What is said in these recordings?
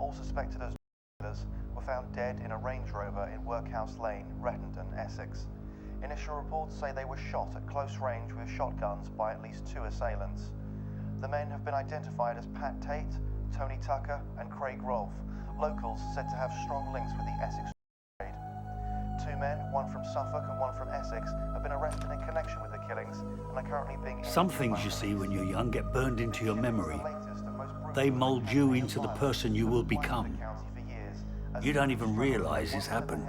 all suspected as killers were found dead in a Range Rover in Workhouse Lane, Rettendon, Essex. Initial reports say they were shot at close range with shotguns by at least 2 assailants. The men have been identified as Pat Tate, Tony Tucker and Craig Rolfe, locals said to have strong links with the Essex trade. 2 men, one from Suffolk and one from Essex, have been arrested in connection with the killings and are currently being... Some things you see when you're young get burned into your memory. They mold you into the person you will become. You don't even realize it's happened.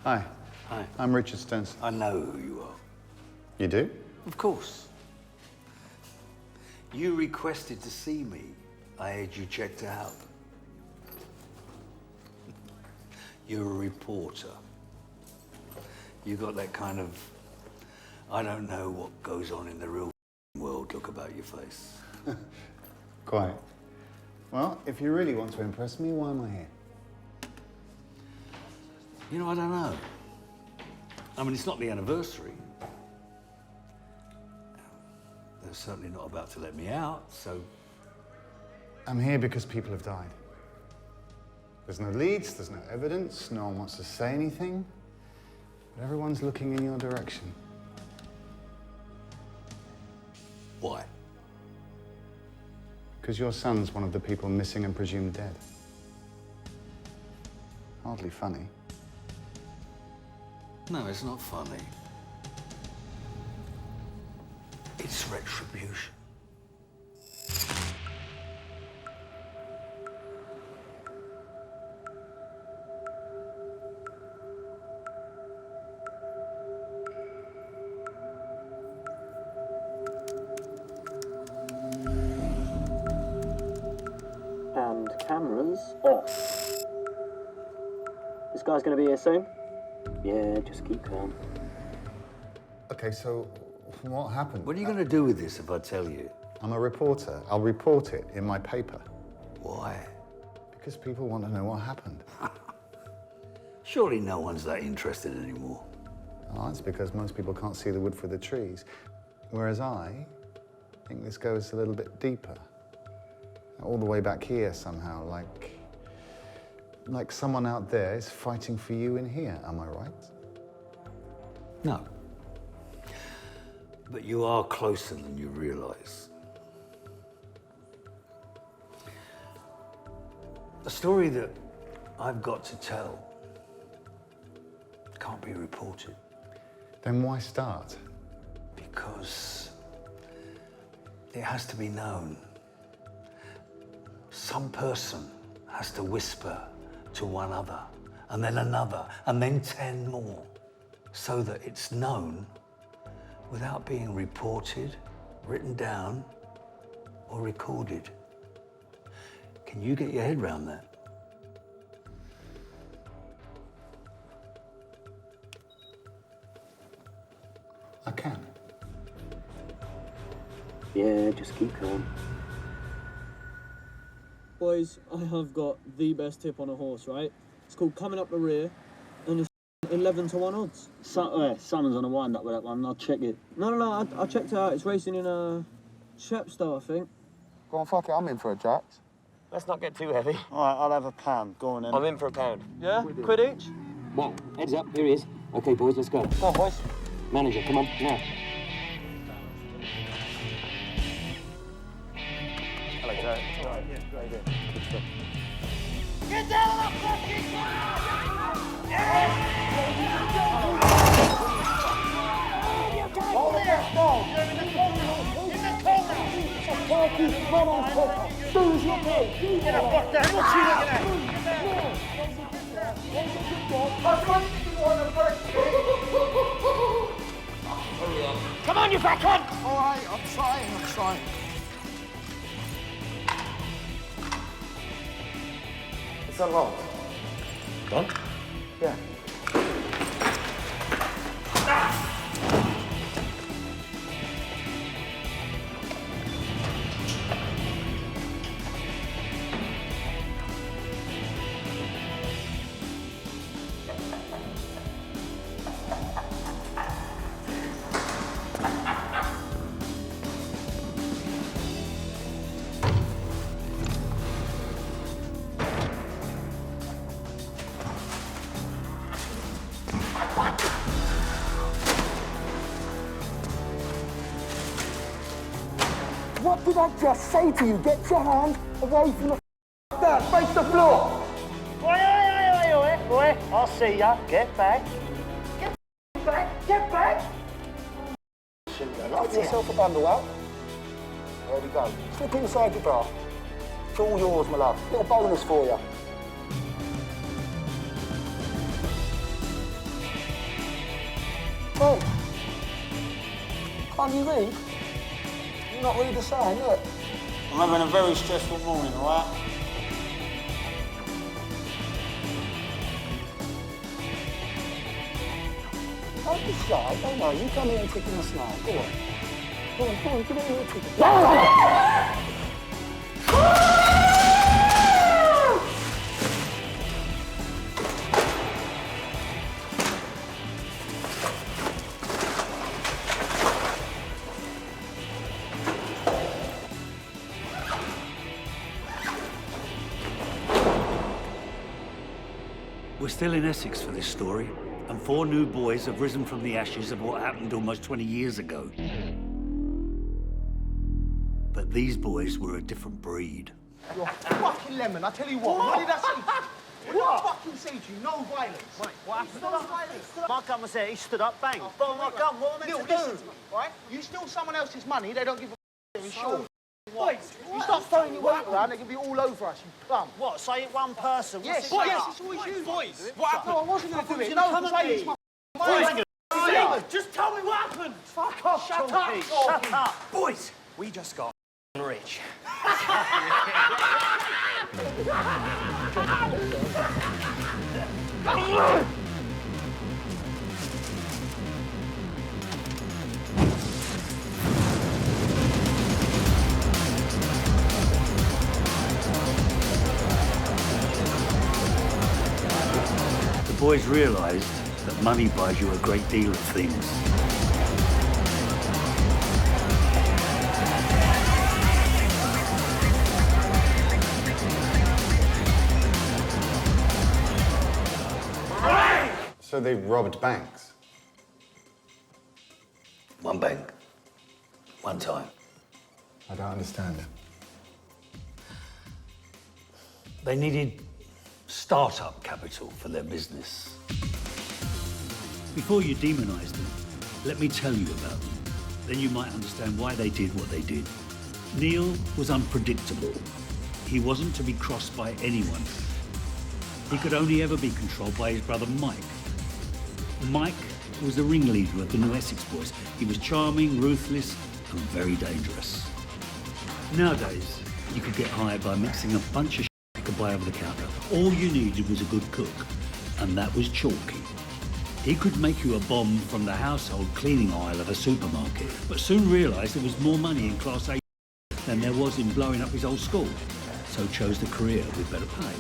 Hi. Hi. I'm Richard Stones. I know who you are. You do? Of course. You requested to see me. I had you checked out. You're a reporter. You got that kind of I don't know what goes on in the real world. Look about your face. Quite. Well, if you really want to impress me, why am I here? You know, I don't know. I mean, it's not the anniversary. They're certainly not about to let me out, so... I'm here because people have died. There's no leads, there's no evidence, no one wants to say anything, but everyone's looking in your direction. Why? Because your son's one of the people missing and presumed dead. Hardly funny. No, it's not funny. It's retribution. And cameras off. This guy's going to be here soon? Yeah, just keep calm. Okay, so what happened? What are you going to do with this if I tell you? I'm a reporter. I'll report it in my paper. Why? Because people want to know what happened. Surely no one's that interested anymore. Oh, that's because most people can't see the wood for the trees. Whereas I think this goes a little bit deeper. All the way back here somehow, like someone out there is fighting for you in here, am I right? No. But you are closer than you realize. A story that I've got to tell can't be reported. Then why start? Because it has to be known. Some person has to whisper to one other, and then another, and then 10 more, so that it's known without being reported, written down, or recorded. Can you get your head around that? I can. Yeah, just keep calm. Boys, I have got the best tip on a horse, right? It's called Coming Up the Rear, and it's 11 to 1 odds. Simon's on a wind-up with that one, I'll check it. No, I checked it out. It's racing in Chepstow, I think. Go on, fuck it, I'm in for a Jax. Let's not get too heavy. All right, I'll have a pound. Go on then. I'm in for a pound. Yeah? Quid each? Well, heads up, here he is. Okay, boys, let's go. Come on, boys. Manager, come on, now. Hello, Joe. All right, yeah, how you doing? Good stuff. Get down on the fucking ground! Hold there! No! You're in the corner! In the corner! Run on, Coco! Lose your pay! Get the fuck down! What's she looking at? Come on, you fat cunt! All right, I'm trying. It's unlocked. Gone? Yeah. What did I just say to you? Get your hand away from the that. Face the floor! Oi, I'll see ya. Get back. Get back! Get yourself a bundle out. There we go. Slip inside your bra. It's all yours, my love. Little bonus for you. Oh. Can't you read? You not read the sign, look. I'm having a very stressful morning, all right? Don't be shy. Don't worry. You come here and kick in the snow. Go on. Go on, come on. Give me a little kick. We're still in Essex for this story, and 4 new boys have risen from the ashes of what happened almost 20 years ago. But these boys were a different breed. You're fucking lemon. I tell you what did I say? What did I fucking say to you? No violence. Mate, what happened? No violence. My gun was there, he stood up, bang. Bro, my gun, what am I meant to do? Listen to me, right? You steal someone else's money, they don't give a insurance. Boys, you start throwing your weight around, they can be all over us, you bum. What, so I hit one person? Yes, What's it yes, about? it's always you. Boys, What happened? No, I wasn't going to do it. gonna No, come because at I me. used my... Boys, just tell me what happened. Fuck off, Shut up, shut up. Boys, we just got rich. The boys realised that money buys you a great deal of things. So they robbed banks? One bank, one time. I don't understand it. They needed start-up capital for their business. Before you demonise them, let me tell you about them. Then you might understand why they did what they did. Neil was unpredictable. He wasn't to be crossed by anyone. He could only ever be controlled by his brother Mike. Mike was the ringleader of the new Essex Boys. He was charming, ruthless, and very dangerous. Nowadays, you could get hired by mixing a bunch of you could buy over the counter. All you needed was a good cook, and that was Chalky. He could make you a bomb from the household cleaning aisle of a supermarket, but soon realised there was more money in Class A than there was in blowing up his old school, so chose the career with better pay.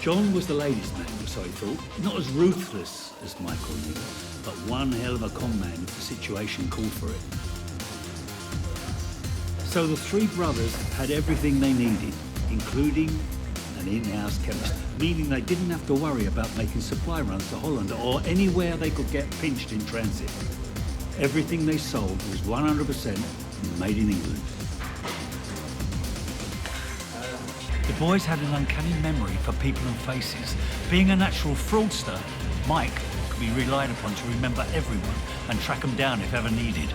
John was the ladies' man, so he thought, not as ruthless as Michael Neal, but one hell of a con man if the situation called for it. So the 3 brothers had everything they needed, including an in-house chemist, meaning they didn't have to worry about making supply runs to Holland or anywhere they could get pinched in transit. Everything they sold was 100% made in England. The boys had an uncanny memory for people and faces. Being a natural fraudster, Mike could be relied upon to remember everyone and track them down if ever needed.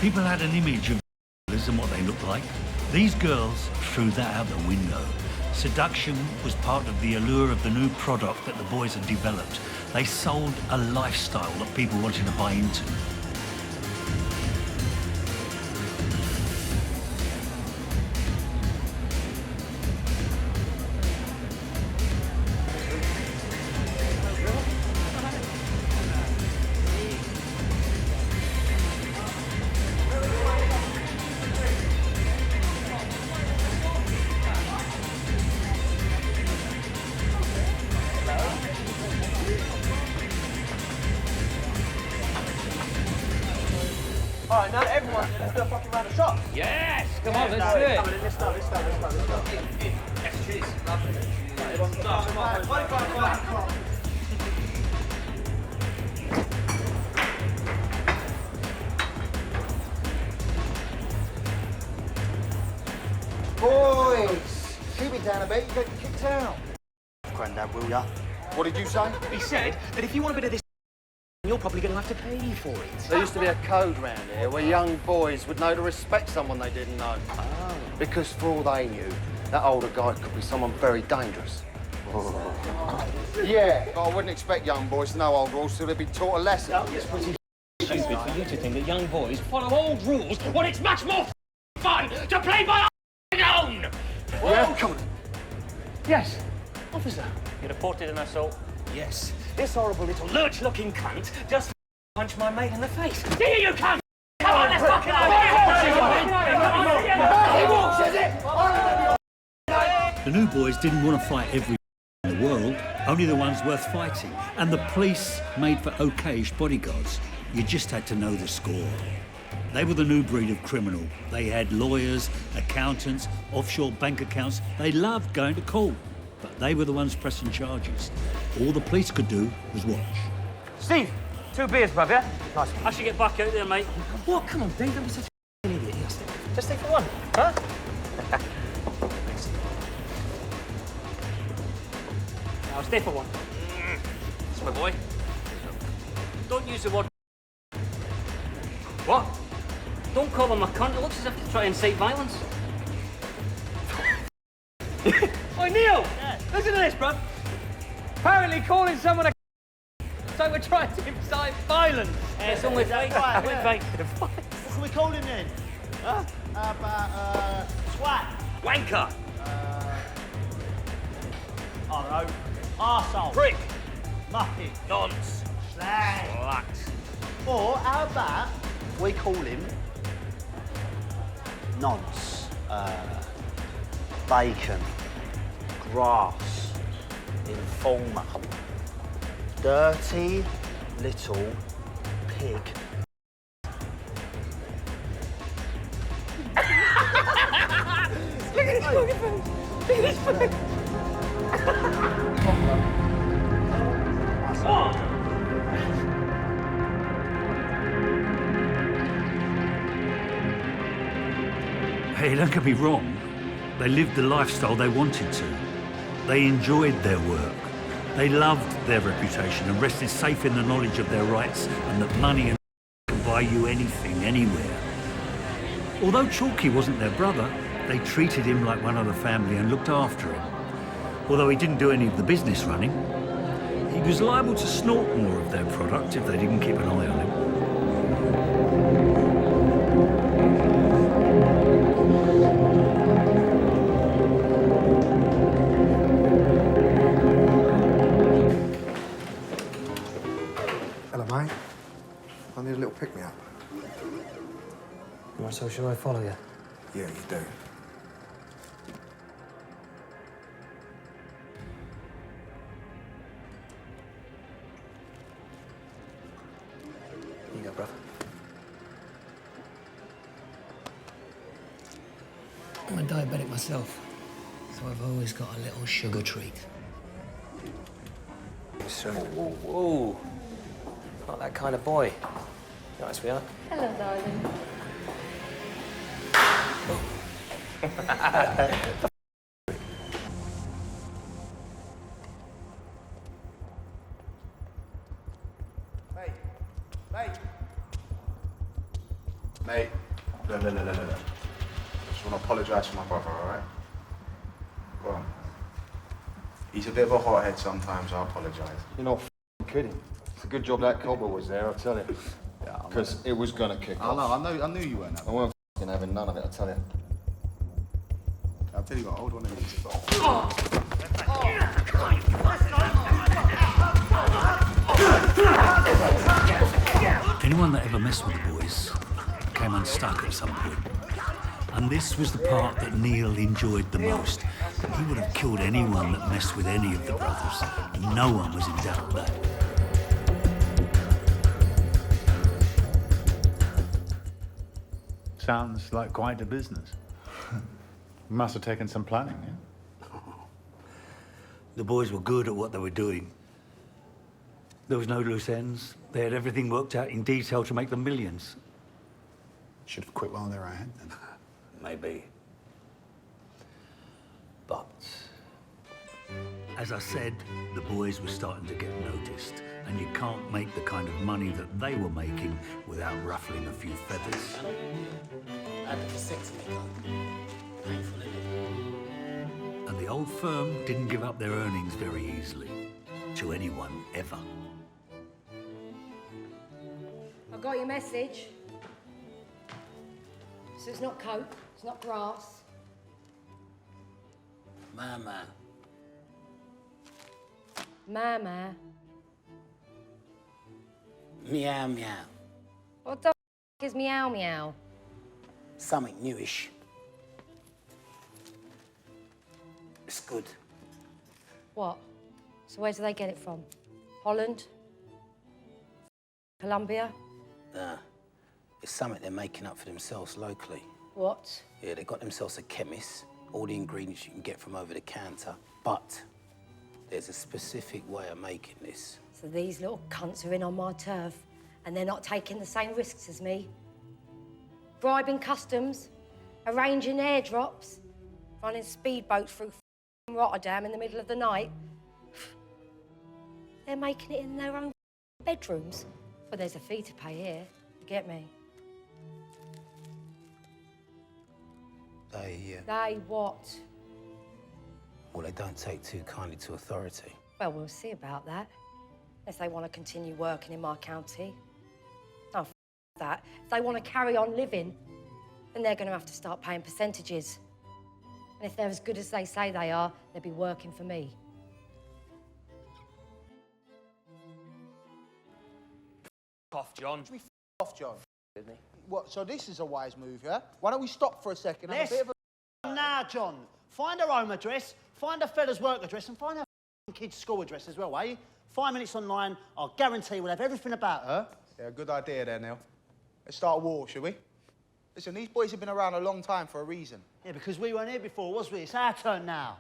People had an image of and what they looked like. These girls threw that out the window. Seduction was part of the allure of the new product that the boys had developed. They sold a lifestyle that people wanted to buy into. Alright, now everyone, let's do a fucking round of shots. Yes! Come on, let's do it. Come on, let's start. Yes, cheers. Lovely. Everyone start. Come on. Boys, keep it down a bit, you get kicked out. Grandad, will ya? What did you say? He said that if you want a bit of this, you're probably going to have to pay for it. There used to be a code round here where young boys would know to respect someone they didn't know. Oh. Because for all they knew, that older guy could be someone very dangerous. Yeah. But I wouldn't expect young boys to know old rules till they'd be taught a lesson. It's pretty stupid for you to think that young boys follow old rules when it's much more fun to play by our own. Yeah, come on. Yes, officer. You reported an assault. yes. This horrible little lurch-looking cunt just punched my mate in the face. Here you cunt! Come on, let's fucking He walks, is it? The new boys didn't want to fight every in the world, only the ones worth fighting. And the police made for okayish bodyguards. You just had to know the score. They were the new breed of criminal. They had lawyers, accountants, offshore bank accounts. They loved going to court, but they were the ones pressing charges. All the police could do was watch. Steve, 2 beers, bruv, yeah? Nice. I should get back out there, mate. What? Come on, Dave, don't be such an idiot. Just take for one, huh? I'll stay for one. That's my boy. Don't use the word. What? Don't call him a cunt. It looks as if he's trying to incite violence. Oi, Neil! Yeah. Listen to this, bruv. Apparently calling someone a so we're trying to incite violence. It's only fake. Right, Only yeah. fake. What can we call him then? Huh? How about, swat? Wanker. I don't know. Arsehole. Prick. Muppet. Nonce. Slag. Slut. Or how about we call him nonce, bacon, grass, informer, dirty little pig. Look at his fucking face. Look at his face. Hey, don't get me wrong. They lived the lifestyle they wanted to. They enjoyed their work. They loved their reputation and rested safe in the knowledge of their rights and that money and can buy you anything, anywhere. Although Chalky wasn't their brother, they treated him like one of the family and looked after him. Although he didn't do any of the business running, he was liable to snort more of their product if they didn't keep an eye on him. Hello, mate. I need a little pick-me-up. Right, so shall I follow you? Yeah, you do. Here you go, bruv. I'm a diabetic myself, so I've always got a little sugar treat. So, whoa. Not that kind of boy. Nice, we are. Hello, darling. Mate, look. I just want to apologise for my brother, all right? Go on. He's a bit of a hothead sometimes, I apologise. You're not kidding. It's a good job that cobber was there, I'll tell you. Yeah, Because it was going to kick off. I knew you weren't. I weren't having none of it, I'll tell you. I'll tell you what, hold on a minute. Anyone that ever messed with the boys came unstuck at some point. And this was the part that Neil enjoyed the most. He would have killed anyone that messed with any of the brothers. No one was in doubt of that. Sounds like quite a business. Must have taken some planning, yeah? The boys were good at what they were doing. There was no loose ends. They had everything worked out in detail to make them millions. Should have quit while they were ahead, then. Maybe. But, as I said, the boys were starting to get noticed, and you can't make the kind of money that they were making without ruffling a few feathers. And the old firm didn't give up their earnings very easily to anyone ever. I got your message. So it's not coke, it's not grass. Mama. Mama. Meow meow. What the f is meow meow? Something newish. It's good. What? So where do they get it from? Holland? Colombia? Nah. It's something they're making up for themselves locally. What? Yeah, they got themselves a chemist. All the ingredients you can get from over the counter. But there's a specific way of making this. So these little cunts are in on my turf, and they're not taking the same risks as me. Bribing customs, arranging airdrops, running speedboats through Rotterdam in the middle of the night. They're making it in their own bedrooms. Well, there's a fee to pay here, you get me? They what? Well, they don't take too kindly to authority. Well, we'll see about that. If they want to continue working in my county. Oh, f that. If they want to carry on living, then they're going to have to start paying percentages. And if they're as good as they say they are, they'll be working for me. Off, John. F off, John. What? So this is a wise move, yeah? Why don't we stop for a second? Have a bit of a... Now, John, find her home address, find her fella's work address, and find her kid's school address as well, eh? 5 minutes online, I'll guarantee we'll have everything about her. Yeah, good idea there, Neil. Let's start a war, shall we? Listen, these boys have been around a long time for a reason. Yeah, because we weren't here before, was we? It's our turn now.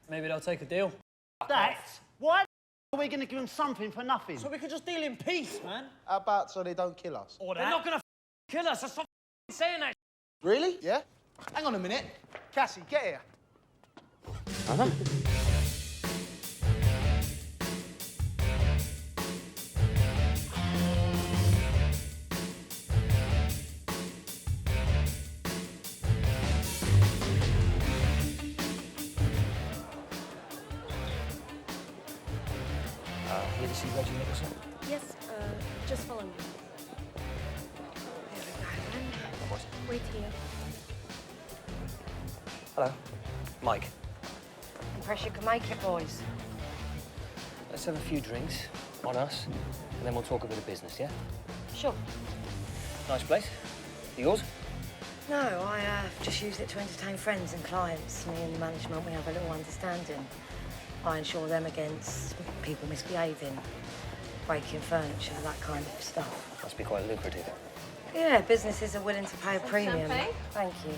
Maybe they'll take a deal. That? Why are we going to give them something for nothing? So we could just deal in peace, man. How about so they don't kill us? Or they're not gonna kill us. Stop saying that. Really? Yeah? Hang on a minute. Cassie, get here. Uh-huh. Here to see Reggie Nicholson. Yes, just follow me. There we go, then. Wait here. Hello. Mike. Impress you can make it, boys. Let's have a few drinks on us, and then we'll talk a bit of business, yeah? Sure. Nice place. Yours? No, I just use it to entertain friends and clients. Me and the management, we have a little understanding. I insure them against people misbehaving, breaking furniture, that kind of stuff. Must be quite lucrative. Yeah, businesses are willing to pay a premium. champagne? Thank you.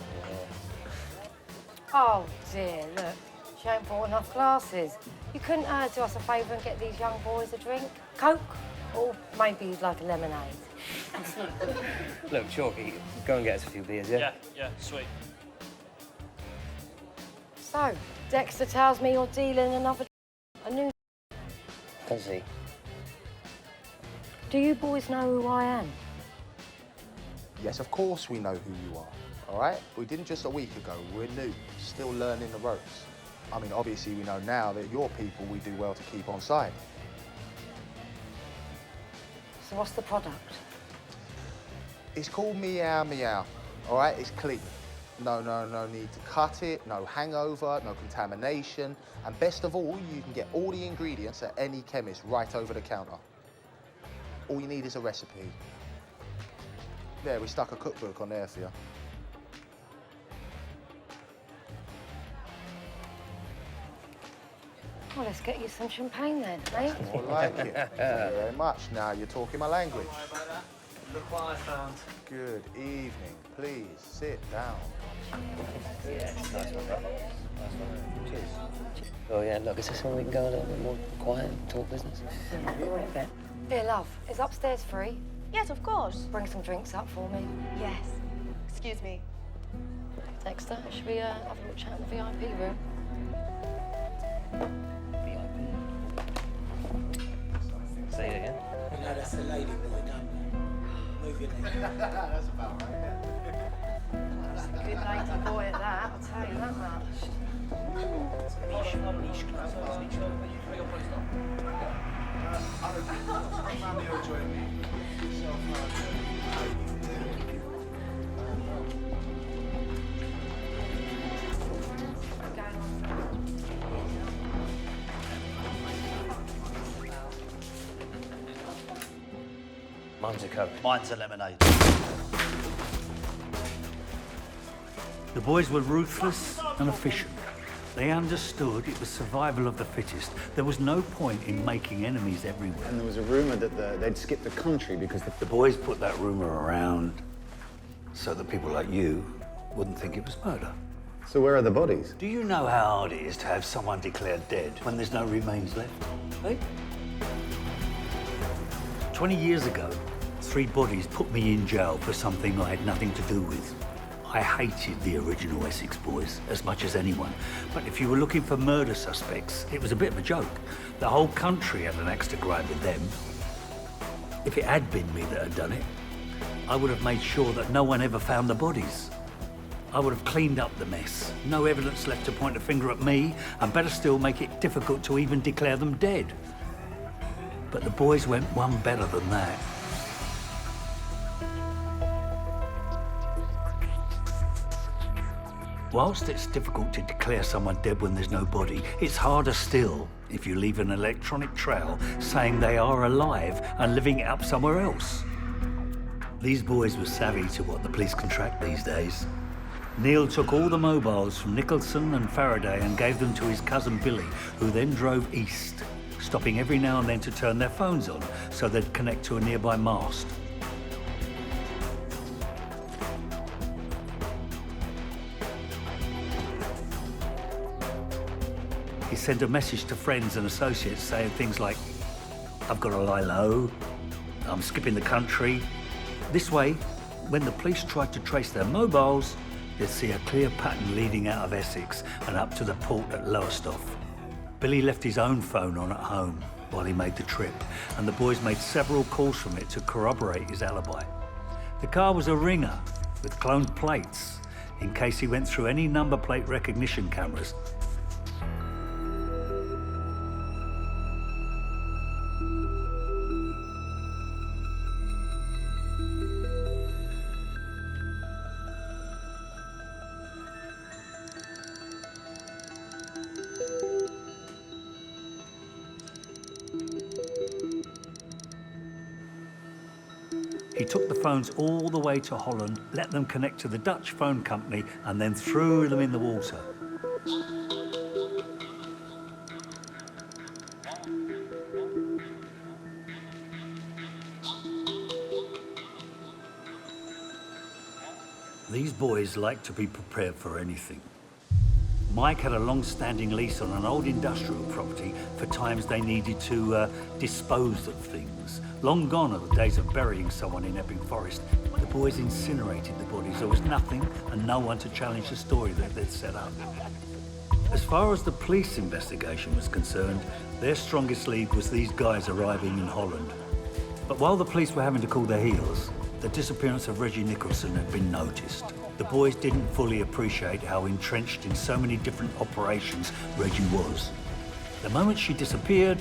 Oh, dear, look. She ain't bought enough glasses. You couldn't do us a favour and get these young boys a drink? Coke? Or maybe like a lemonade? Look, Chalky, go and get us a few beers, yeah? Yeah, sweet. So, Dexter tells me you're dealing a new... Does he? Do you boys know who I am? Yes, of course we know who you are, all right? We didn't just a week ago. We're new, still learning the ropes. I mean, obviously we know now that you're people we do well to keep on side. So what's the product? It's called Meow Meow, all right? It's clean. No need to cut it, no hangover, no contamination, and best of all, you can get all the ingredients at any chemist right over the counter. All you need is a recipe. There, we stuck a cookbook on there for you. Well, let's get you some champagne then, mate. I like it. Thank you very much. Now you're talking my language. Look what I found. Good evening. Please sit down. Yeah, nice one, bro. Nice one. Cheers. Oh, yeah, look, is there somewhere we can go a little bit more quiet and talk business? Yeah, wait a bit. Here, love, is upstairs free? Yes, of course. Bring some drinks up for me. Yes. Excuse me. Dexter, should we have a little chat in the VIP room? Say it again. You know, that's a lady boy, don't you? Move your leg. That's about right. That's a good lady boy at that, I'll tell you that much. Mine's a Coke. Mine's a lemonade. The boys were ruthless and efficient. They understood it was survival of the fittest. There was no point in making enemies everywhere. And there was a rumour that they'd skipped the country because the boys put that rumour around so that people like you wouldn't think it was murder. So where are the bodies? Do you know how hard it is to have someone declared dead when there's no remains left? Hey? 20 years ago, 3 bodies put me in jail for something I had nothing to do with. I hated the original Essex Boys as much as anyone, but if you were looking for murder suspects, it was a bit of a joke. The whole country had an axe to grind with them. If it had been me that had done it, I would have made sure that no one ever found the bodies. I would have cleaned up the mess. No evidence left to point a finger at me, and better still, make it difficult to even declare them dead. But the boys went one better than that. Whilst it's difficult to declare someone dead when there's no body, it's harder still if you leave an electronic trail saying they are alive and living it up somewhere else. These boys were savvy to what the police can track these days. Neil took all the mobiles from Nicholson and Faraday and gave them to his cousin Billy, who then drove east, stopping every now and then to turn their phones on so they'd connect to a nearby mast. He sent a message to friends and associates saying things like, "I've got to lie low, I'm skipping the country." This way, when the police tried to trace their mobiles, they'd see a clear pattern leading out of Essex and up to the port at Lowestoft. Billy left his own phone on at home while he made the trip, and the boys made several calls from it to corroborate his alibi. The car was a Ringer with cloned plates in case he went through any number plate recognition cameras. He took the phones all the way to Holland, let them connect to the Dutch phone company, and then threw them in the water. These boys like to be prepared for anything. Mike had a long-standing lease on an old industrial property for times they needed to dispose of things. Long gone are the days of burying someone in Epping Forest. The boys incinerated the bodies. There was nothing and no one to challenge the story that they'd set up. As far as the police investigation was concerned, their strongest lead was these guys arriving in Holland. But while the police were having to cool their heels, the disappearance of Reggie Nicholson had been noticed. The boys didn't fully appreciate how entrenched in so many different operations Reggie was. The moment she disappeared,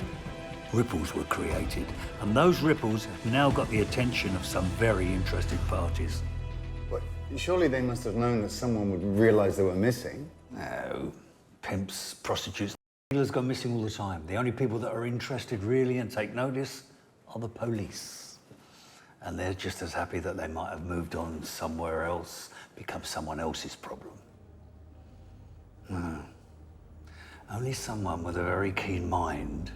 ripples were created, and those ripples have now got the attention of some very interested parties. But surely they must have known that someone would realise they were missing. No. Pimps, prostitutes, dealers go missing all the time. The only people that are interested really and take notice are the police. And they're just as happy that they might have moved on somewhere else, become someone else's problem. No. Only someone with a very keen mind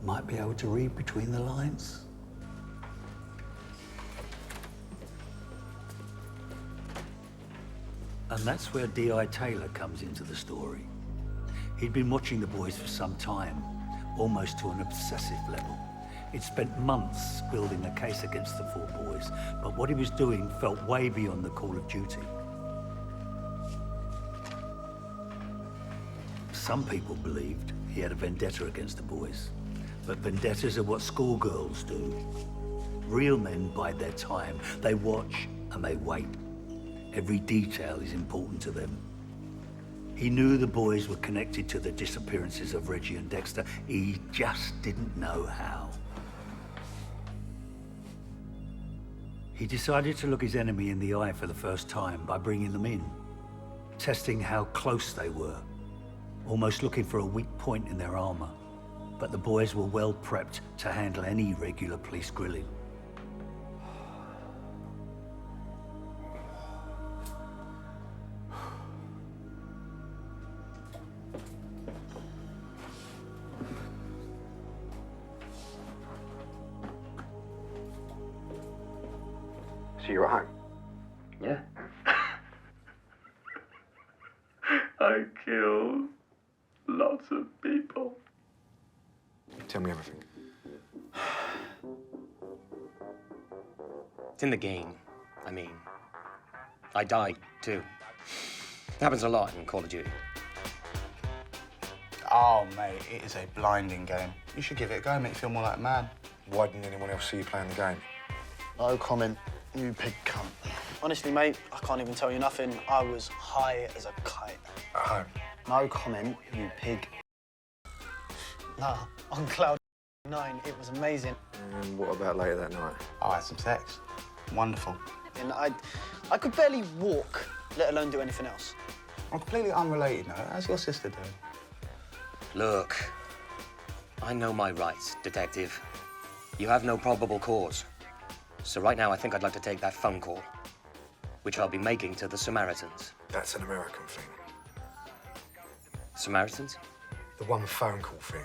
might be able to read between the lines. And that's where D.I. Taylor comes into the story. He'd been watching the boys for some time, almost to an obsessive level. He'd spent months building a case against the 4 boys, but what he was doing felt way beyond the call of duty. Some people believed he had a vendetta against the boys, but vendettas are what schoolgirls do. Real men bide their time. They watch and they wait. Every detail is important to them. He knew the boys were connected to the disappearances of Reggie and Dexter. He just didn't know how. He decided to look his enemy in the eye for the first time by bringing them in, testing how close they were, almost looking for a weak point in their armor. But the boys were well prepped to handle any regular police grilling. So you're at home? Yeah. I killed lots of people. Tell me everything. It's in the game. I mean, I died too. It happens a lot in Call of Duty. Oh, mate, it is a blinding game. You should give it a go, make you feel more like a man. Why didn't anyone else see you playing the game? No comment, you pig cunt. Honestly, mate, I can't even tell you nothing. I was high as a kite. At home? No comment, you pig. Nah, on cloud 9, it was amazing. And what about later that night? I had some sex. Wonderful. And I could barely walk, let alone do anything else. I'm completely unrelated now. How's your sister doing? Look, I know my rights, detective. You have no probable cause. So right now, I think I'd like to take that phone call, which I'll be making to the Samaritans. That's an American thing. Samaritans? The one phone call thing.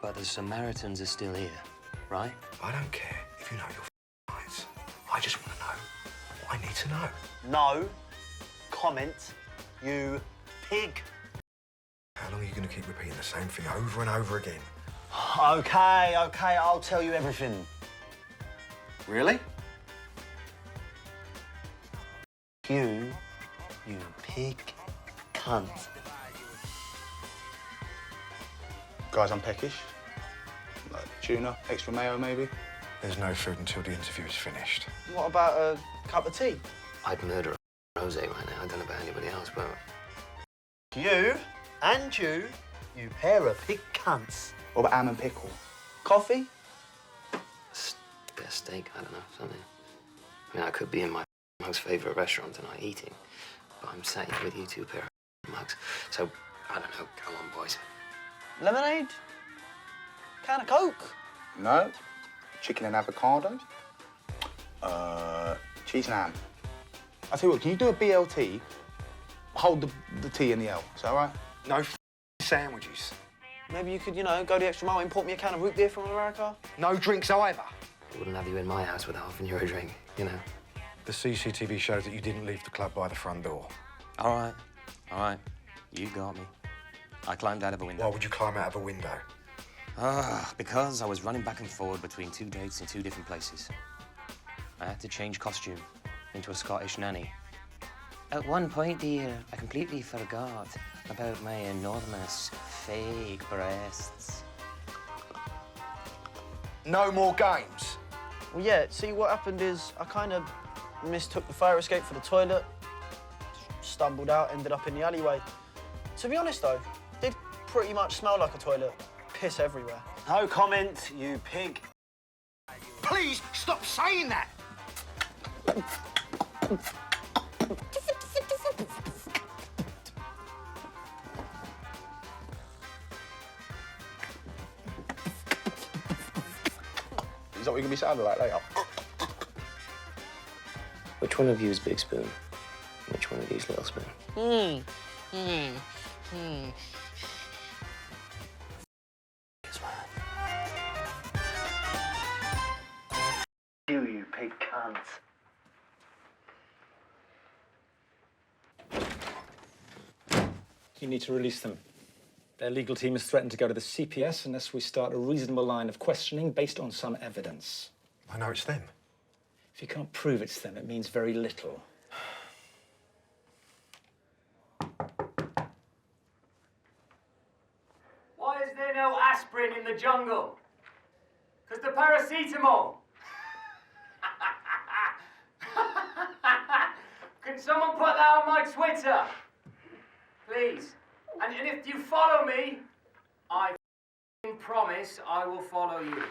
But the Samaritans are still here, right? I don't care if you know your rights. I just want to know what I need to know. No comment, you pig. How long are you going to keep repeating the same thing over and over again? Okay, I'll tell you everything. Really? You pig cunt. Guys, I'm peckish. Like tuna, extra mayo maybe. There's no food until the interview is finished. What about a cup of tea? I'd murder a Rosé right now. I don't know about anybody else, but... You and you pair of pig cunts. What about ham and pickle? Coffee? Bit of steak, I don't know, something. I mean, I could be in my most favourite restaurant tonight eating, but I'm sat here with you two pair of mugs. So, I don't know, come on, boys. Lemonade? Can of Coke? No. Chicken and avocado? Cheese and ham. I'll tell you what, can you do a BLT? Hold the T and the L, is that all right? No sandwiches. Maybe you could, go the extra mile, import me a can of root beer from America? No drinks either. I wouldn't have you in my house without offering you a drink, you know. The CCTV shows that you didn't leave the club by the front door. All right. You got me. I climbed out of a window. Why would you climb out of a window? Because I was running back and forward between two dates in two different places. I had to change costume into a Scottish nanny. At one point, dear, I completely forgot about my enormous fake breasts. No more games. Well, yeah, see, what happened is I kind of mistook the fire escape for the toilet, stumbled out, ended up in the alleyway. To be honest, though, it did pretty much smell like a toilet. Piss everywhere. No comment, you pig. Please stop saying that! Is that what you're going to be sounding like later? Which one of you is Big Spoon? Which one of you is Little Spoon? You pig cunt. You need to release them. Their legal team has threatened to go to the CPS unless we start a reasonable line of questioning based on some evidence. I know it's them. If you can't prove it's them, it means very little. Why is there no aspirin in the jungle? Because the paracetamol. Can someone put that on my Twitter? Please. And if you follow me, I promise I will follow you.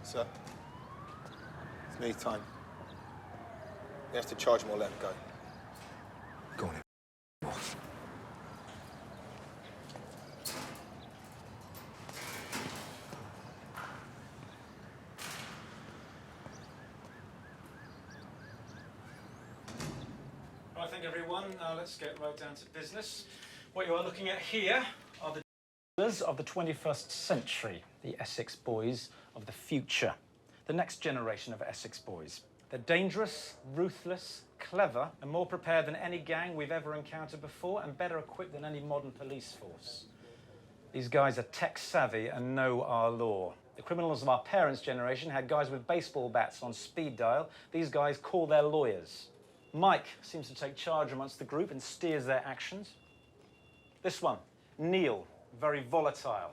Sir, it's me time. You have to charge him or let him go. Go on in. Boss. I think, everyone. Now let's get right down to business. What you are looking at here are the leaders of the 21st century, the Essex Boys of the future, the next generation of Essex Boys. They're dangerous, ruthless, clever, and more prepared than any gang we've ever encountered before, and better equipped than any modern police force. These guys are tech-savvy and know our law. The criminals of our parents' generation had guys with baseball bats on speed dial. These guys call their lawyers. Mike seems to take charge amongst the group and steers their actions. This one, Neil, very volatile,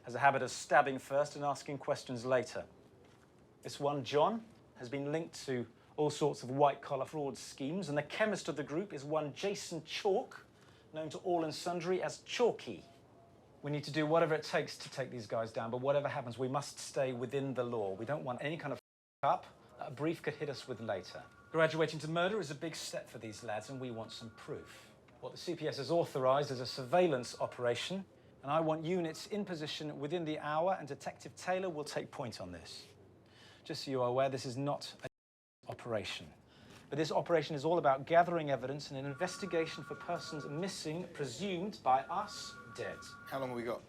has a habit of stabbing first and asking questions later. This one, John, has been linked to all sorts of white-collar fraud schemes, and the chemist of the group is one Jason Chalk, known to all and sundry as Chalky. We need to do whatever it takes to take these guys down, but whatever happens, we must stay within the law. We don't want any kind of up that a brief could hit us with later. Graduating to murder is a big step for these lads, and we want some proof. What the CPS has authorised is a surveillance operation, and I want units in position within the hour, and Detective Taylor will take point on this. Just so you are aware, this is not an operation. But this operation is all about gathering evidence and an investigation for persons missing, presumed by us dead. How long have we got?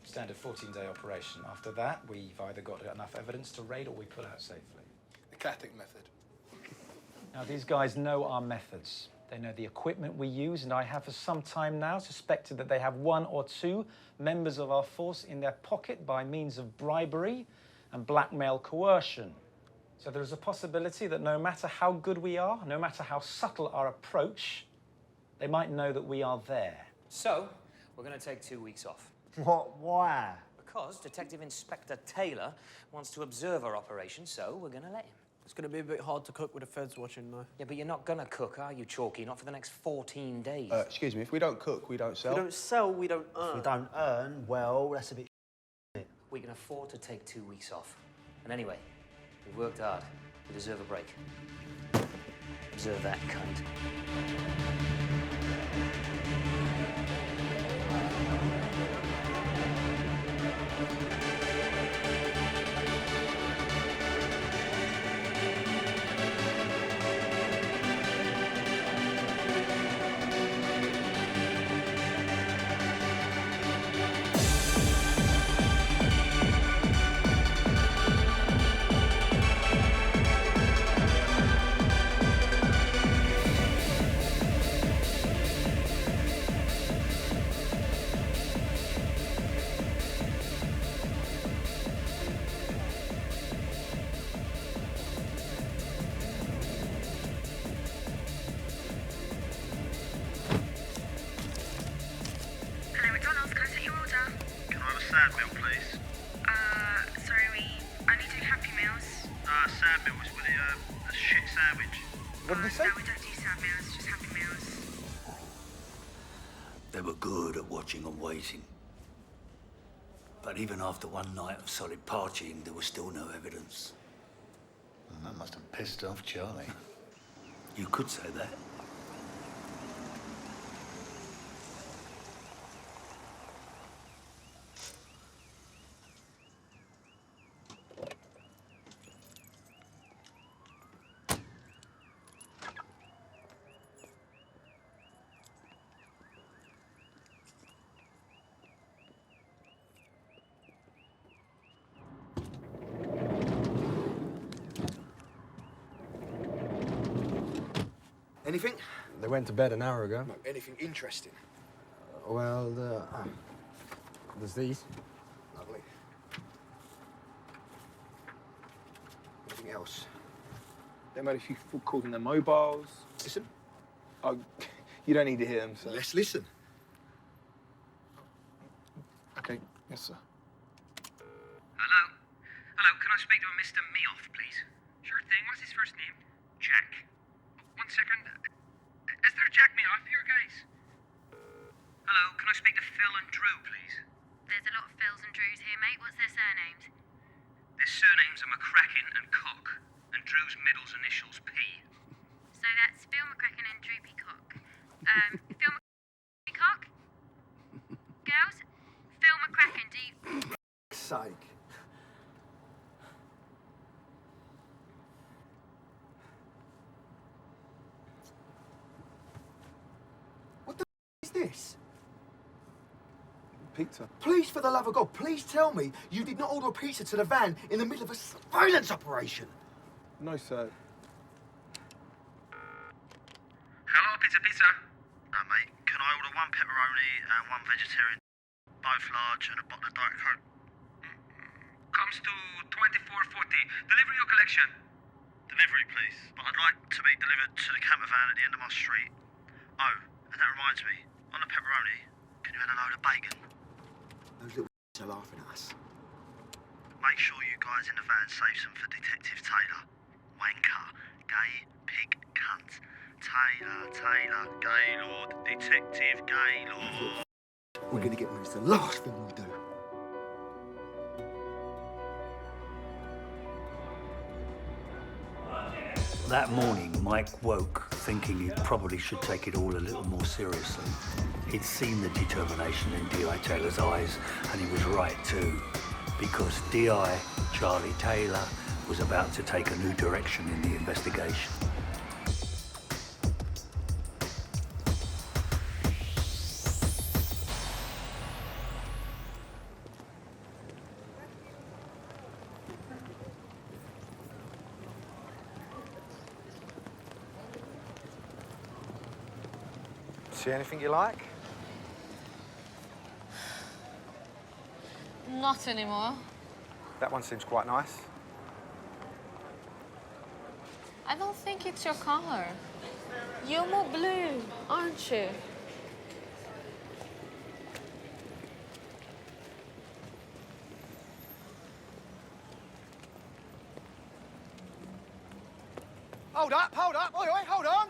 Standard 14-day operation. After that, we've either got enough evidence to raid or we pull out safely. The Catholic method. Now, these guys know our methods. They know the equipment we use, and I have for some time now suspected that they have one or two members of our force in their pocket by means of bribery and blackmail coercion. So there is a possibility that no matter how good we are, no matter how subtle our approach, they might know that we are there. So, we're going to take 2 weeks off. What? Why? Because Detective Inspector Taylor wants to observe our operation, so we're going to let him. It's going to be a bit hard to cook with the feds watching, though. Yeah, but you're not going to cook, are you, Chalky? Not for the next 14 days. Excuse me, if we don't cook, we don't sell. If we don't sell, we don't earn. If we don't earn, well, that's a bit We can afford to take 2 weeks off. And anyway, we've worked hard. We deserve a break. Observe that cunt. What did he say? No, we don't do sad meals, just happy meals. They were good at watching and waiting. But even after one night of solid partying, there was still no evidence. And that must have pissed off Charlie. You could say that. Anything? They went to bed an hour ago. No, anything interesting? Well, there's these. Lovely. Anything else? They made a few calls on their mobiles. Listen. Oh, you don't need to hear them, sir. Let's listen. Okay, yes, sir. Hello? Hello, can I speak to a Mr. Meoff, please? Sure thing. What's his first name? Jack. 1 second. Is there a Jack Meoff here, guys? Hello, can I speak to Phil and Drew, please? There's a lot of Phils and Drews here, mate. What's their surnames? Their surnames are McCracken and Cock, and Drew's middle initials P. So that's Phil McCracken and Drew Peacock. Phil Peacock? Girls? Phil McCracken, do you... Sake. this? Pizza. Please, for the love of God, please tell me you did not order a pizza to the van in the middle of a surveillance operation. No, sir. Hello, pizza. No, mate. Can I order one pepperoni and one vegetarian? Both large and a bottle of Diet Coke. Comes to 24.40. Delivery or collection? Delivery, please. But I'd like to be delivered to the camper van at the end of my street. Oh, and that reminds me. On the pepperoni, can you add a load of bacon? Those little are laughing at us. Make sure you guys in the van save some for Detective Taylor. Wanker. Gay pig cunt. Taylor, Gaylord, Detective Gaylord. We're going to get rid of the last thing we do. That morning, Mike woke thinking he probably should take it all a little more seriously. He'd seen the determination in D.I. Taylor's eyes, and he was right too, because D.I. Charlie Taylor was about to take a new direction in the investigation. See anything you like? Not anymore. That one seems quite nice. I don't think it's your color. You're more blue, aren't you? Hold up! Oi, hold on!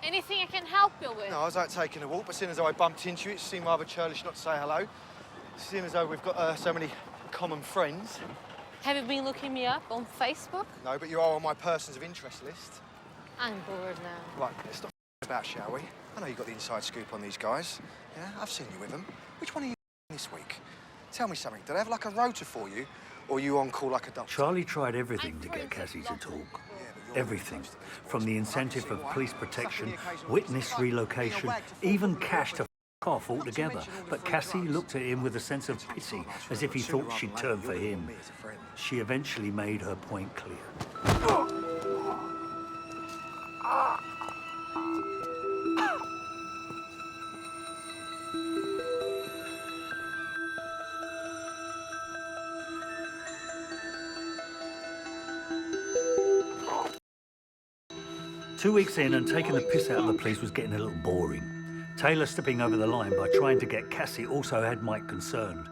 Anything I can help you with? No, I was out taking a walk, but seeing as though I bumped into you, it seemed rather churlish not to say hello. Seeing as though we've got so many common friends. Have you been looking me up on Facebook? No, but you are on my persons of interest list. I'm bored now. Right, let's stop about, shall we? I know you've got the inside scoop on these guys. Yeah, I've seen you with them. Which one are you this week? Tell me something. Do they have like a rota for you, or are you on call like a doctor? Charlie tried everything to get Cassie to talk. Everything. From the incentive of police protection, witness relocation, even cash to off altogether. But Cassie looked at him with a sense of pity, as if he thought she'd turn for him. She eventually made her point clear. 2 weeks in, and taking the piss out of the police was getting a little boring. Taylor stepping over the line by trying to get Cassie also had Mike concerned.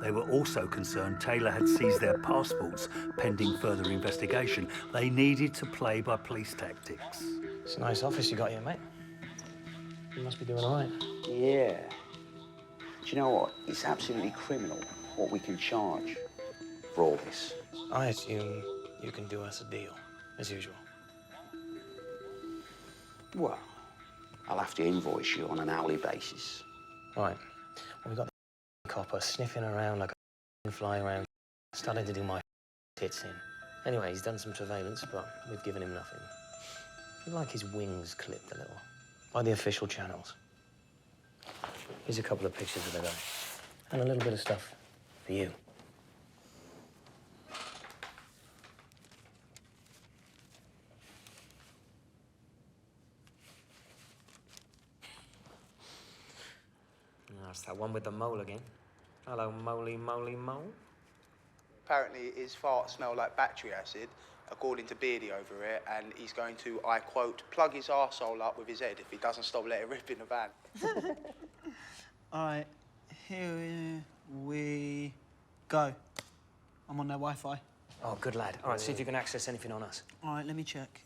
They were also concerned Taylor had seized their passports pending further investigation. They needed to play by police tactics. It's a nice office you got here, mate. You must be doing all right. Yeah. Do you know what? It's absolutely criminal what we can charge for all this. I assume you can do us a deal, as usual. Well, I'll have to invoice you on an hourly basis. Right. Well, we got the copper sniffing around like a fly around, starting to do my tits in. Anyway, he's done some surveillance, but we've given him nothing. We'd like his wings clipped a little by the official channels. Here's a couple of pictures of the guy, and a little bit of stuff for you. That's that one with the mole again. Hello, moly, mole. Apparently his farts smell like battery acid, according to Beardy over here, and he's going to, I quote, plug his arsehole up with his head if he doesn't stop letting it rip in the van. All right, here we go. I'm on their Wi-Fi. Oh, good lad. All right, see if you can access anything on us. All right, let me check.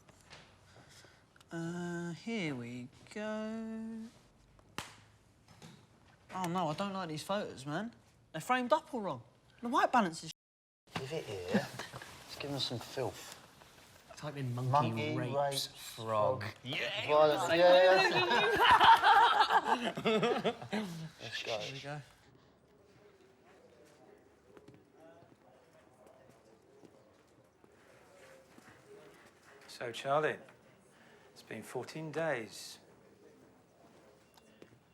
Here we go. Oh, no, I don't like these photos, man. They're framed up all wrong. The white balance is Leave it here. Let's give them some filth. Type in monkey rapes frog. Yeah! Let's go. Here we go. So, Charlie, it's been 14 days.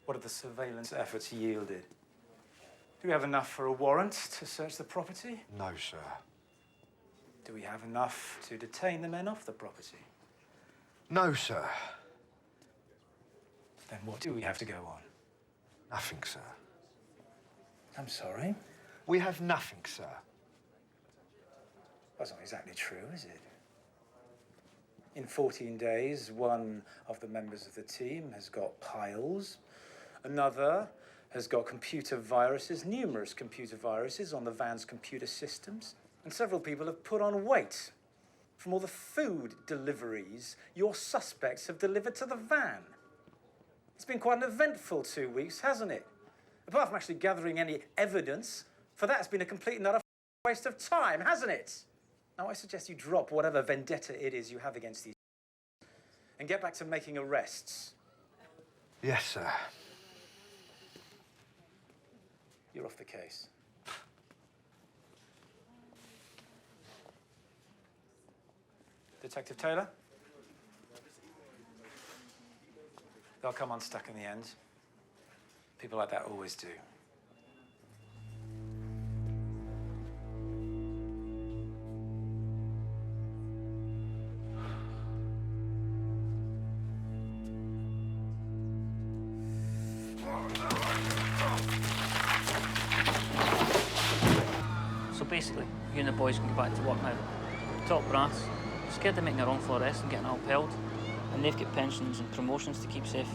What have the surveillance efforts yielded? Do we have enough for a warrant to search the property? No, sir. Do we have enough to detain the men off the property? No, sir. Then what do we have to go on? Nothing, sir. I'm sorry? We have nothing, sir. That's not exactly true, is it? In 14 days, one of the members of the team has got piles. Another has got computer viruses, numerous computer viruses on the van's computer systems. And several people have put on weight from all the food deliveries your suspects have delivered to the van. It's been quite an eventful 2 weeks, hasn't it? Apart from actually gathering any evidence, for that it's been a complete and utter waste of time, hasn't it? Now I suggest you drop whatever vendetta it is you have against these and get back to making arrests. Yes, sir. You're off the case. Detective Taylor? They'll come unstuck in the end. People like that always do. So basically, you and the boys can get back to work now. Top brass, scared of making a wrongful arrest and getting upheld, and they've got pensions and promotions to keep safe.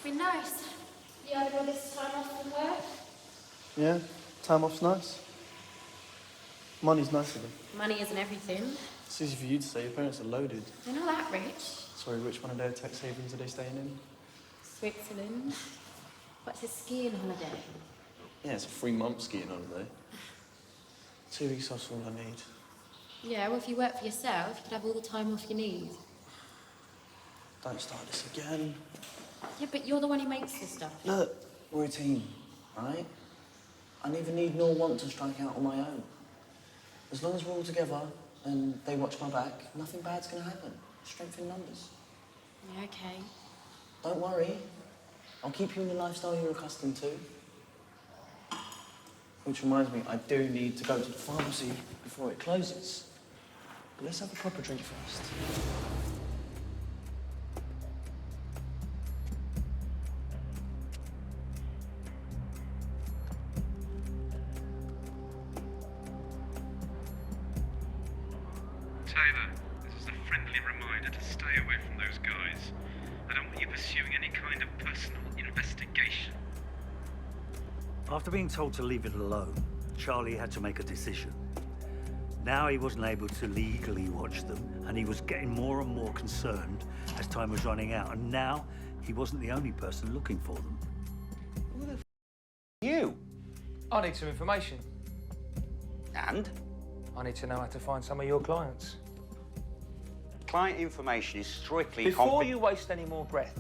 It's been nice. You had all this time off from work? Yeah, time off's nice. Money's nicer though. Money isn't everything. It's easy for you to say, your parents are loaded. They're not that rich. Sorry, which one of their tax havens are they staying in? Switzerland. What's a skiing holiday? Yeah, it's a 3-month skiing holiday. 2 weeks off's all I need. Yeah, well, if you work for yourself, you could have all the time off you need. Don't start this again. Yeah, but you're the one who makes this stuff. Look, we're a team, right? I neither need nor want to strike out on my own. As long as we're all together and they watch my back, nothing bad's gonna happen. Strength in numbers. Yeah, okay. Don't worry. I'll keep you in the lifestyle you're accustomed to. Which reminds me, I do need to go to the pharmacy before it closes. But let's have a proper drink first. Taylor, this is a friendly reminder to stay away from those guys. I don't want you pursuing any kind of personal investigation. After being told to leave it alone, Charlie had to make a decision. Now he wasn't able to legally watch them, and he was getting more and more concerned as time was running out, and now he wasn't the only person looking for them. Who the f you? I need some information. And? I need to know how to find some of your clients. Client information is strictly Before you waste any more breath,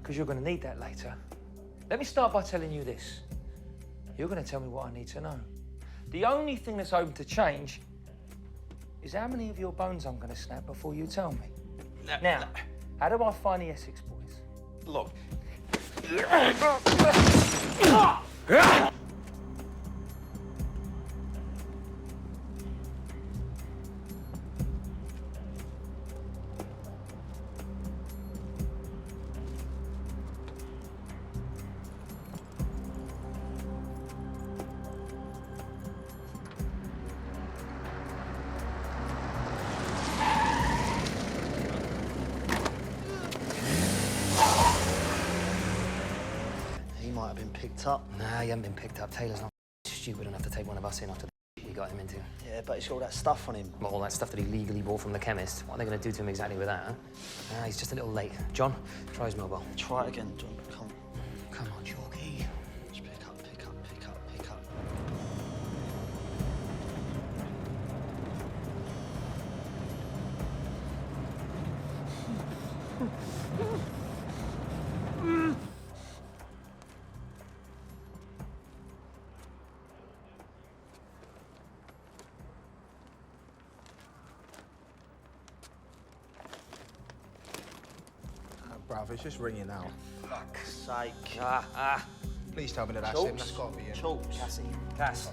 because you're going to need that later, let me start by telling you this. You're going to tell me what I need to know. The only thing that's open to change is how many of your bones I'm going to snap before you tell me. Now, how do I find the Essex Boys? Look. might have been picked up. Nah, you haven't been picked up. Taylor's not stupid enough to take one of us in after the we got him into. Yeah, but he's got all that stuff on him. Well, all that stuff that he legally bought from the chemist. What are they going to do to him exactly with that, huh? Nah, he's just a little late. John, try his mobile. Try it again, John. Come on. Come on, Jorgie. Just pick up, pick up, pick up, pick up. Bruv, it's just ringing now. Fuck's sake. Please tell me that that's him. That's got to be him. Cassie. Cass.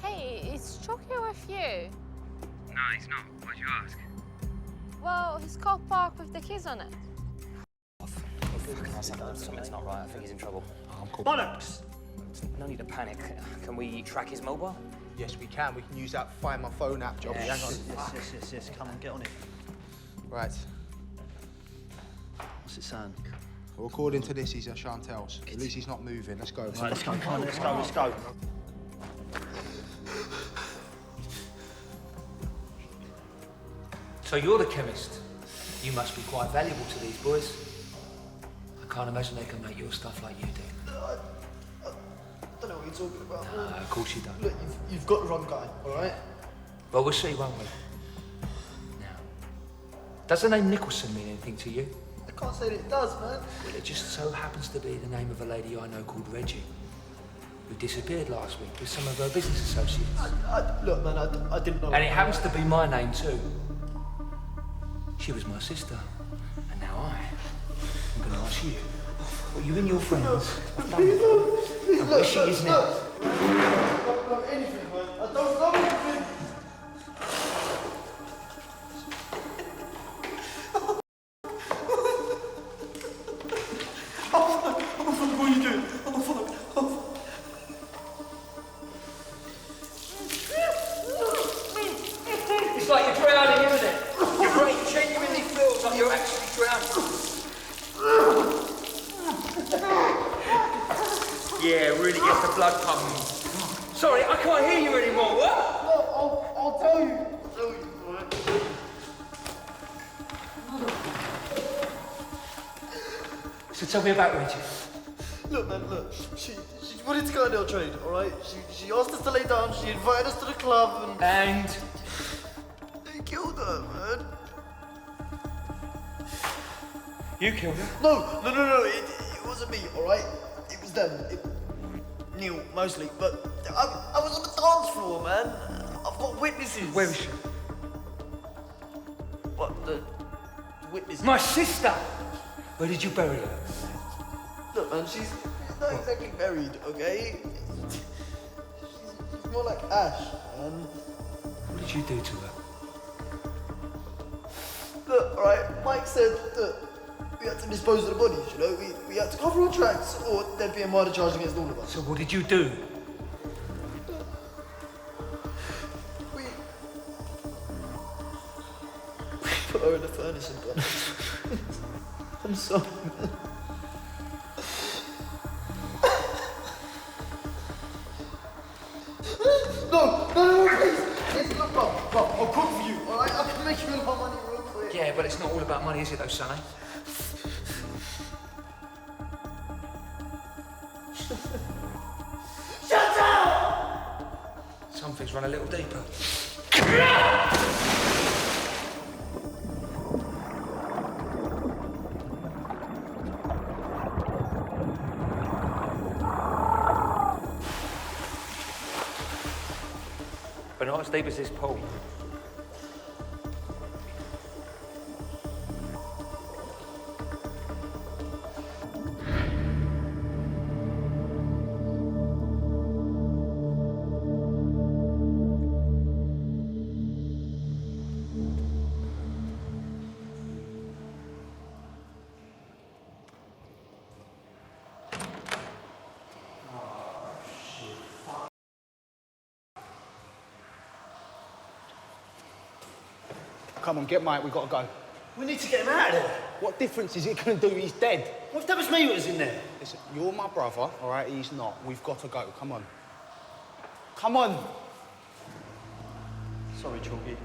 Hey, is Chucky with you? No, he's not. Why'd you ask? Well, his car parked with the keys on it. Something's not right. I think he's in trouble. Oh, I'm cool. Bollocks! No need to panic. Can we track his mobile? Yes, we can. We can use that Find My Phone app, Job. Yes. Hang on. Yes. Come on, get on it. Right. What's it saying? Well, according to this, he's at Chantel's. At least he's not moving. Let's go. Right, let's go. Come on, let's go. Let's go. So you're the chemist. You must be quite valuable to these boys. I can't imagine they can make your stuff like you do. I don't know what you're talking about. No, of course you don't. Look, you've got the wrong guy, all right? Well, we'll see, won't we? Now, does the name Nicholson mean anything to you? I can't say that it does, man. Well, it just so happens to be the name of a lady I know called Reggie, who disappeared last week with some of her business associates. Look, man, I didn't know. And it happens to be my name too. She was my sister, and now I'm going to ask you what you and your friends have done with her, and where she is now. I don't know anything, man. I don't know anything. What are you doing? It's like you're drowning, isn't it? Your brain genuinely feels like you're actually drowning. Yeah, really gets the blood pumping. Sorry, I can't hear you anymore. What? I'll tell you. Right? So tell me about Reggie. Look, man, look. She wanted to go on our trade, all right? She asked us to lay down. She invited us to the club, and they killed her, man. You killed her? No. It wasn't me, all right? It was them. Neil, mostly. But I was on the dance floor, man. I've got witnesses. Where is she? What, the witnesses? My sister! Where did you bury her? Look, man, she's not exactly buried, okay? She's more like ash, man. What did you do to her? Look, all right, Mike said that we had to dispose of the bodies, you know? We had to cover our tracks, or there'd be a murder charge against all of us. So what did you do? We put her in the furnace and burned her. I'm sorry, man. No, please. Please, look, Bob, I'll cook for you, all right? I can make you a lot of money real quick. Yeah, but it's not all about money, is it though, Sonny? Shut up! Something's run a little deeper. But not as deep as this pool. Come on, get Mike, we've got to go. We need to get him out of there. What difference is it going to do? He's dead. What if that was me who was in there? Listen, you're my brother, all right? He's not. We've got to go. Come on. Come on. Sorry, Chalky.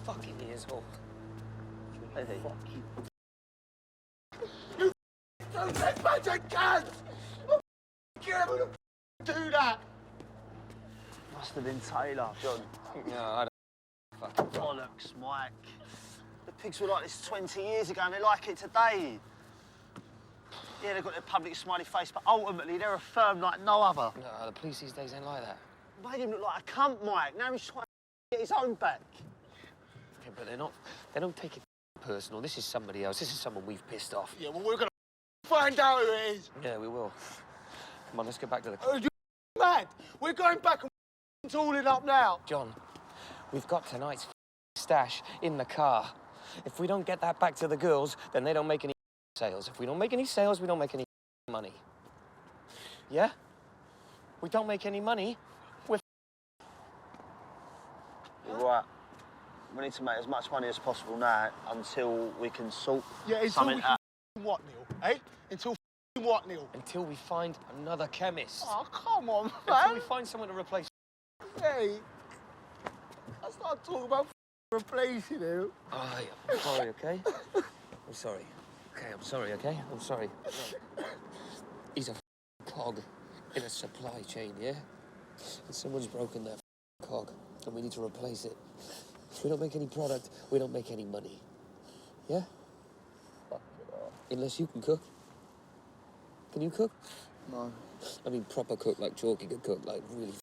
Fucking years old. Hey. You don't take magic cans! Get able to do that! Must have been Taylor, John. No, I don't. Fuck. Bollocks, Mike. The pigs were like this 20 years ago and they like it today. Yeah, they've got their public smiley face, but ultimately they're a firm like no other. No, the police these days ain't like that. Made him look like a cunt, Mike. Now he's trying to get his own back. Yeah, but they don't take it personal. This is somebody else. This is someone we've pissed off. Yeah, well, we're gonna find out who it is. Yeah, we will. Come on, let's get back to the... Are you mad? We're going back and tooling up now. John, we've got tonight's stash in the car. If we don't get that back to the girls, then they don't make any sales. If we don't make any sales, we don't make any money. Yeah? We don't make any money, we're... You're right. We need to make as much money as possible now until we can sort something out. What, Neil? Eh? Until what, Neil? Until we find another chemist. Oh, come on, man. Until we find someone to replace... Hey, let's not talk about replacing him. Oh, I'm sorry, okay? I'm sorry. Okay, I'm sorry, okay? I'm sorry. He's a cog in a supply chain, yeah? And someone's broken that cog, and we need to replace it. If we don't make any product, we don't make any money. Yeah? Unless you can cook. Can you cook? No. I mean proper cook, like Chalky could cook, like really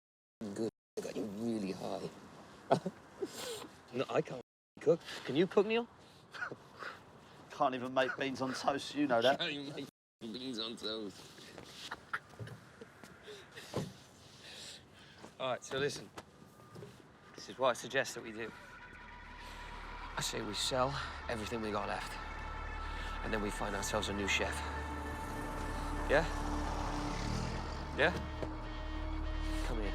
good, like you're really high. No, I can't cook. Can you cook, Neil? Can't even make beans on toast, you know that. Can't even make beans on toast. All right, so listen. This is what I suggest that we do. I say we sell everything we got left. And then we find ourselves a new chef. Yeah? Yeah? Come here.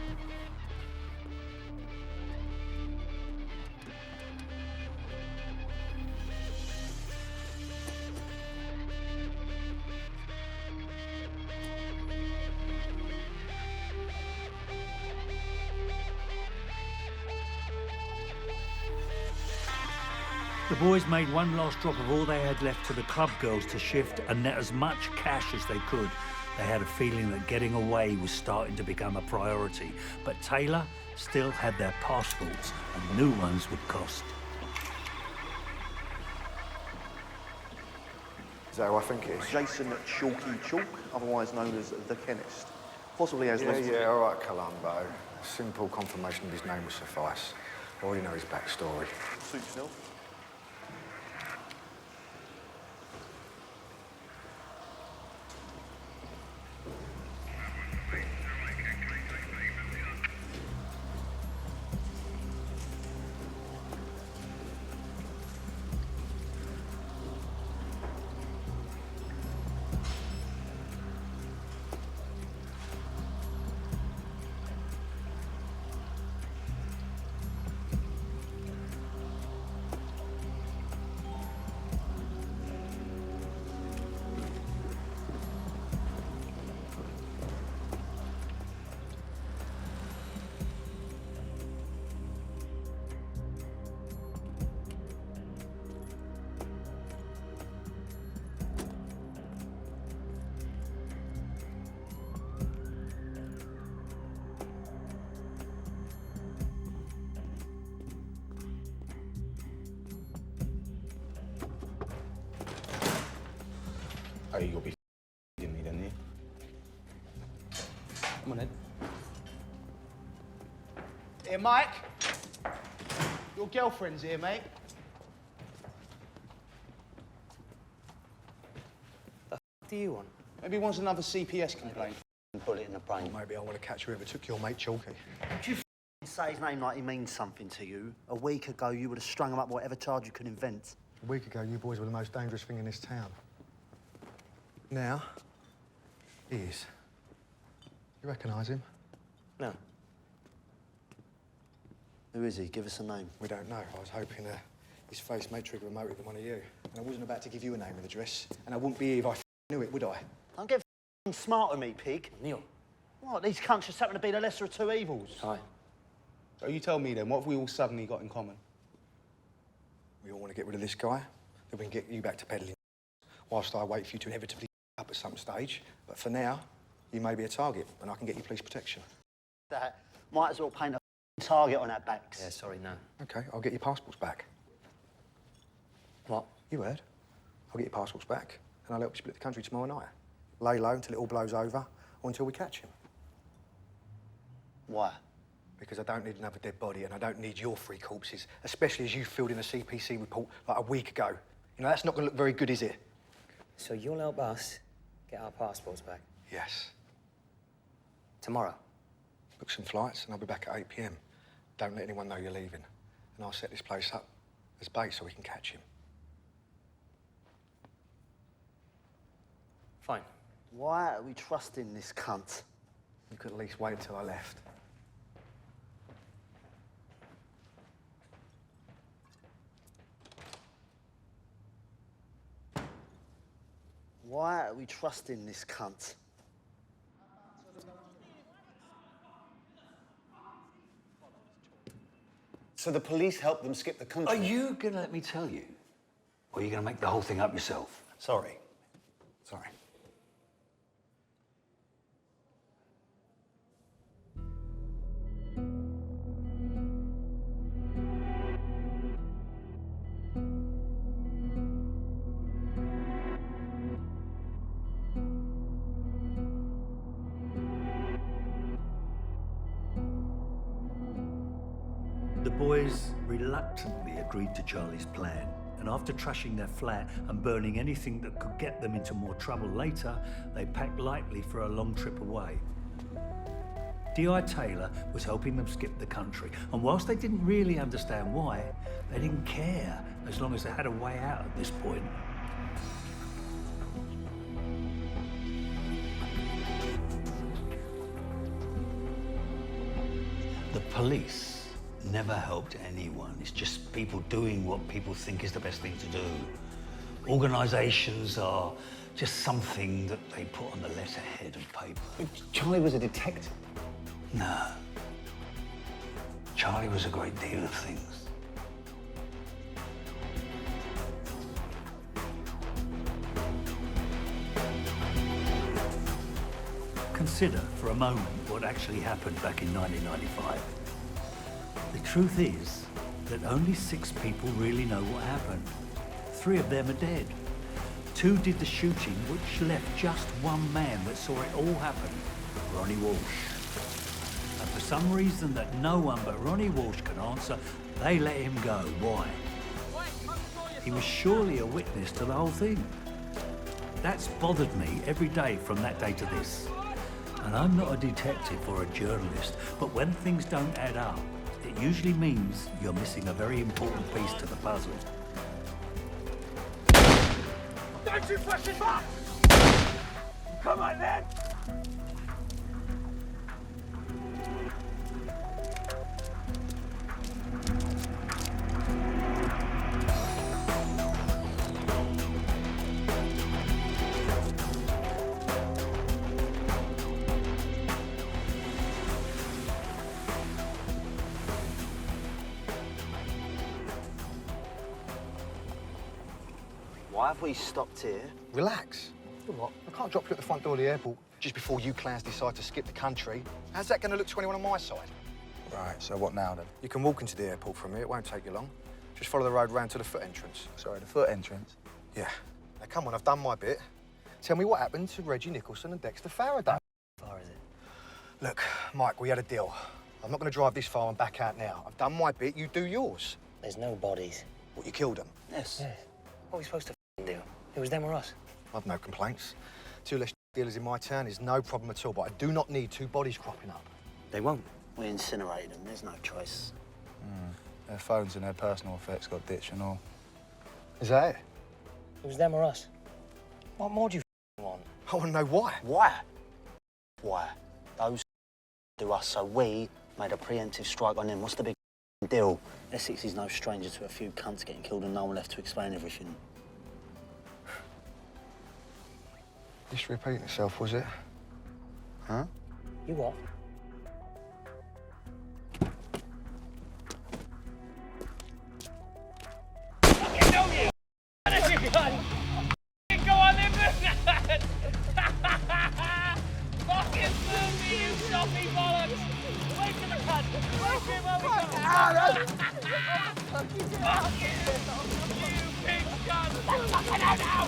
The boys made one last drop of all they had left to the club girls to shift and net as much cash as they could. They had a feeling that getting away was starting to become a priority, but Taylor still had their passports and new ones would cost. Is that who I think it is? Jason Chalky Chalk, otherwise known as the chemist. Possibly has Yeah, all right, Columbo. Simple confirmation of his name will suffice. I already know his backstory. Suits Neil. Oh, you gotta be f***ing me, didn't you? Come on, Ed. Mike, your girlfriend's here, mate. The f do you want? Maybe he wants another CPS complaint. Put it in the brain. Or maybe I want to catch whoever took your mate Chalky. Do you say his name like he means something to you? A week ago, you would have strung him up whatever charge you could invent. A week ago, you boys were the most dangerous thing in this town. Now, he is. You recognise him? No. Who is he? Give us a name. We don't know. I was hoping his face may trigger a motive in one of you. And I wasn't about to give you a name and address. And I wouldn't be here if I knew it, would I? Don't get smart with me, pig. Neil. What? These cunts just happen to be the lesser of two evils. Hi. So you tell me then, what have we all suddenly got in common? We all want to get rid of this guy, then we can get you back to peddling whilst I wait for you to inevitably up at some stage. But for now, you may be a target, and I can get you police protection. That might as well paint a target on our backs. Yeah, sorry, no. OK, I'll get your passports back. What? You heard. I'll get your passports back, and I'll help you split the country tomorrow night. Lay low until it all blows over, or until we catch him. Why? Because I don't need another dead body, and I don't need your 3 corpses, especially as you filled in a CPC report like a week ago. You know, that's not going to look very good, is it? So you'll help us get our passports back? Yes. Tomorrow? Book some flights, and I'll be back at 8 p.m. Don't let anyone know you're leaving. And I'll set this place up as bait so we can catch him. Fine. Why are we trusting this cunt? You could at least wait until I left. Why are we trusting this cunt? So the police helped them skip the country? Are you going to let me tell you? Or are you going to make the whole thing up yourself? Sorry. Sorry. The boys reluctantly agreed to Charlie's plan, and after trashing their flat and burning anything that could get them into more trouble later, they packed lightly for a long trip away. D.I. Taylor was helping them skip the country, and whilst they didn't really understand why, they didn't care as long as they had a way out at this point. The police never helped anyone. It's just people doing what people think is the best thing to do. Organisations are just something that they put on the letterhead of paper. But Charlie was a detective. No. Charlie was a great deal of things. Consider for a moment what actually happened back in 1995. The truth is that only 6 people really know what happened. 3 of them are dead. 2 did the shooting, which left just one man that saw it all happen, Ronnie Walsh. And for some reason that no one but Ronnie Walsh can answer, they let him go. Why? He was surely a witness to the whole thing. That's bothered me every day from that day to this. And I'm not a detective or a journalist, but when things don't add up, it usually means you're missing a very important piece to the puzzle. Don't you push it back! Come on, then! Why have we stopped here? Relax. What? I can't drop you at the front door of the airport just before you clowns decide to skip the country. How's that going to look to anyone on my side? Right, so what now, then? You can walk into the airport from here. It won't take you long. Just follow the road round to the foot entrance. Sorry, the foot entrance? Yeah. Now, come on, I've done my bit. Tell me what happened to Reggie Nicholson and Dexter Faraday. How far is it? Look, Mike, we had a deal. I'm not going to drive this far and back out now. I've done my bit, you do yours. There's no bodies. What, you killed them? Yes. What are we supposed to do? It was them or us? I've no complaints. 2 less dealers in my town is no problem at all, but I do not need 2 bodies cropping up. They won't. We incinerated them, there's no choice. Their phones and their personal effects got ditched and all. Is that it? It was them or us. What more do you want? I want to know why. Why? Why? Those do us, so we made a preemptive strike on them. What's the big deal? Essex is no stranger to a few cunts getting killed and no one left to explain everything. Just repeating itself, was it? Huh? You what? Fucking know you! Go on then, man! Fucking move me, you soppy bollocks! Wait for the cut! Wait for him while we go! Fuck you, you big gun! Fucking out now!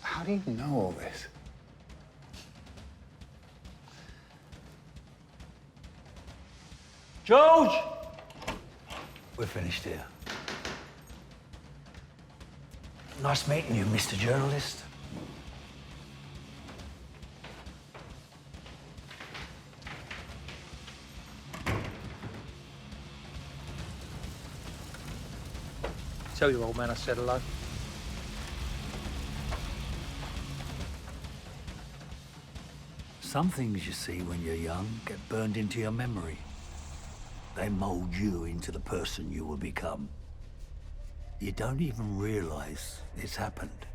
How do you know all this? George! We're finished here. Nice meeting you, Mr. Journalist. Tell your old man I said hello. Some things you see when you're young get burned into your memory. They mold you into the person you will become. You don't even realize it's happened.